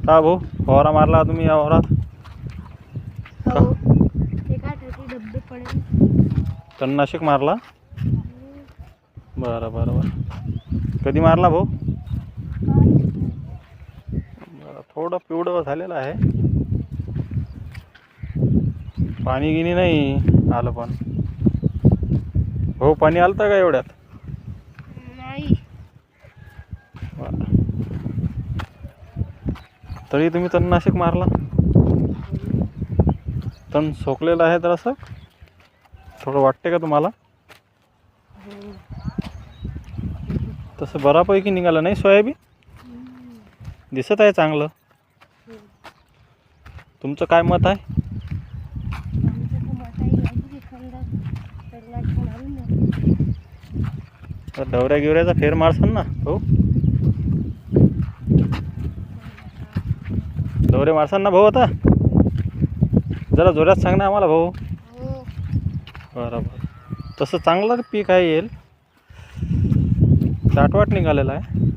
का भाऊ फवारा मारला तुम्ही या वावरात? हो. एका ठिकाणी डब्बे पडेल. तणनाशक मारला? बरं बरं बरं. कधी मारला भाऊ? बरं, थोडं पिवळं झालेलं आहे. पाणी गिनी नाही आलं पण. भाऊ पाणी आलं का एवढ्यात? नाही. बरं. तरी तुम्ही तणनाशक मारला? तण सोकलेलं आहे तर असं थोडं वाटते का तुम्हाला? तसं बऱ्यापैकी निघालं नाही सोयाबीन? दिसत आहे चांगलं. तुमचं काय मत आहे? तर डवऱ्या गिवऱ्याचा फेर मारसान ना भाऊ? डवरे मारसान ना भाऊ आता? जरा जोरात सांग ना आम्हाला भाऊ. बरं बरं. तसं चांगलं पीक आहे येईल. दाटवाट निघालेलं आहे.